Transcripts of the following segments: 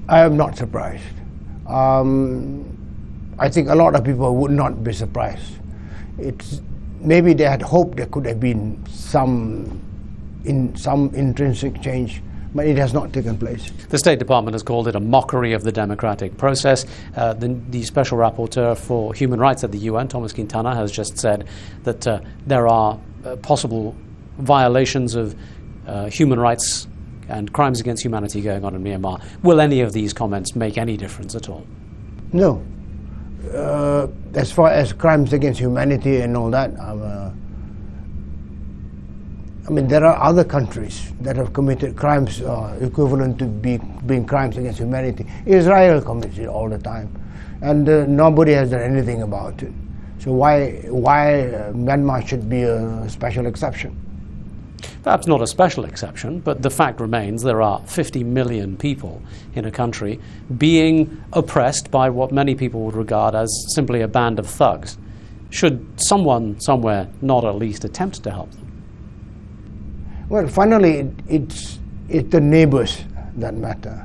I am not surprised. I think a lot of people would not be surprised. Maybe they had hoped there could have been some intrinsic change, but it has not taken place. The State Department has called it a mockery of the democratic process. The Special Rapporteur for Human Rights at the UN, Thomas Quintana, has just said that there are possible violations of human rights and crimes against humanity going on in Myanmar. Will any of these comments make any difference at all? No. As far as crimes against humanity and all that, I mean, there are other countries that have committed crimes equivalent to being crimes against humanity. Israel commits it all the time, and nobody has done anything about it. So why Myanmar should be a special exception? Perhaps not a special exception, but the fact remains there are 50 million people in a country being oppressed by what many people would regard as simply a band of thugs. Should someone somewhere not at least attempt to help them? Well, finally, it's the neighbors that matter.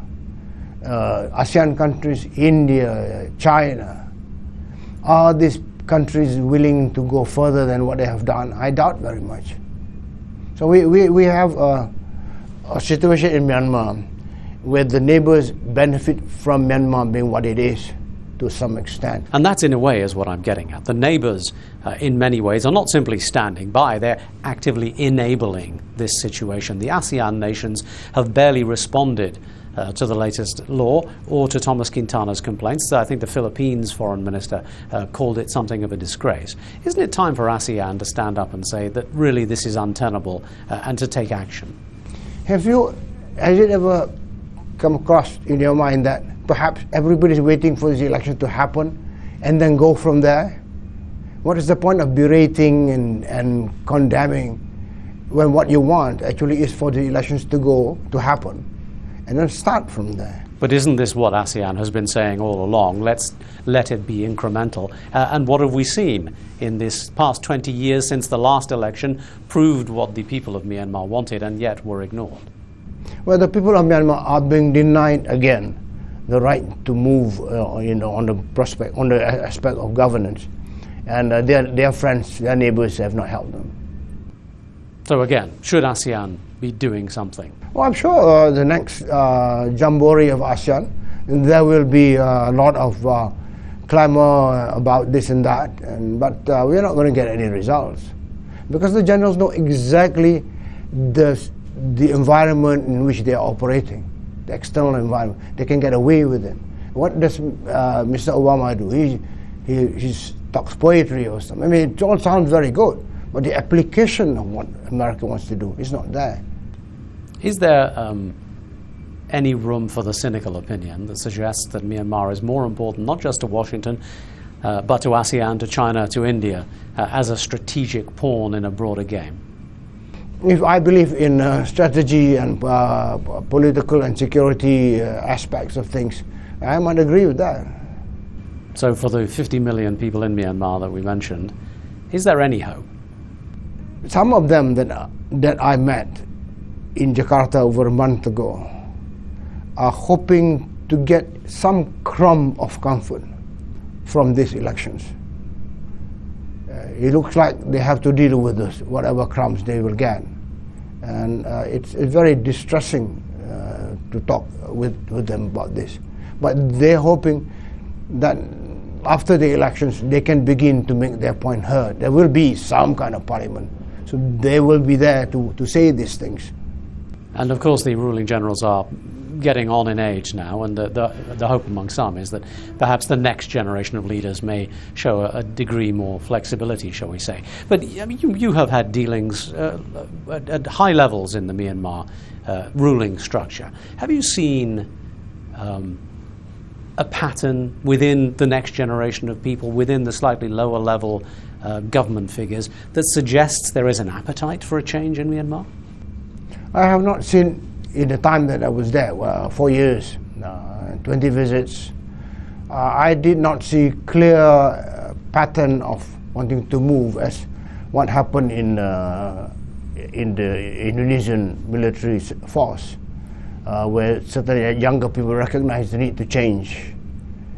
ASEAN countries, India, China. Are these countries willing to go further than what they have done? I doubt very much. So we have a situation in Myanmar where the neighbors benefit from Myanmar being what it is to some extent. And that's in a way is what I'm getting at. The neighbors, in many ways, are not simply standing by, they're actively enabling this situation. The ASEAN nations have barely responded to the latest law or to Thomas Quintana's complaints. I think the Philippines foreign minister called it something of a disgrace. Isn't it time for ASEAN to stand up and say that really this is untenable and to take action? Has it ever come across in your mind that perhaps everybody's waiting for this election to happen and then go from there? What is the point of berating and condemning when what you want actually is for the elections to happen? And then start from there. But isn't this what ASEAN has been saying all along? Let's let it be incremental. And what have we seen in this past 20 years since the last election proved what the people of Myanmar wanted and yet were ignored? Well, the people of Myanmar are being denied again the right to move on the aspect of governance. And their friends, their neighbors have not helped them. So again, should ASEAN be doing something? Well, I'm sure the next Jamboree of ASEAN, there will be a lot of clamor about this and that, but we're not going to get any results because the generals know exactly the environment in which they are operating, the external environment. They can get away with it. What does Mr. Obama do? He talks poetry or something. I mean, it all sounds very good, but the application of what America wants to do is not there. Is there any room for the cynical opinion that suggests that Myanmar is more important not just to Washington, but to ASEAN, to China, to India, as a strategic pawn in a broader game? If I believe in strategy and political and security aspects of things, I might agree with that. So for the 50 million people in Myanmar that we mentioned, is there any hope? Some of them that I met in Jakarta over a month ago are hoping to get some crumb of comfort from these elections. It looks like they have to deal with this, whatever crumbs they will get. And it's very distressing to talk with them about this. But they're hoping that after the elections they can begin to make their point heard. There will be some kind of parliament. So they will be there to say these things. And of course the ruling generals are getting on in age now, and the hope among some is that perhaps the next generation of leaders may show a degree more flexibility, shall we say. But I mean, you have had dealings at high levels in the Myanmar ruling structure. Have you seen a pattern within the next generation of people, within the slightly lower level government figures, that suggests there is an appetite for a change in Myanmar? I have not seen, in the time that I was there, 4 years, 20 visits, I did not see clear pattern of wanting to move as what happened in the Indonesian military force. where certainly younger people recognize the need to change,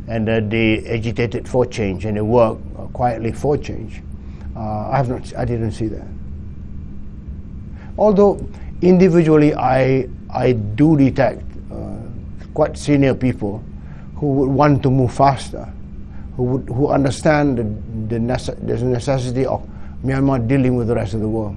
and that they agitated for change and they worked quietly for change. I didn't see that. Although individually, I do detect quite senior people who would want to move faster, who understand the necessity of Myanmar dealing with the rest of the world.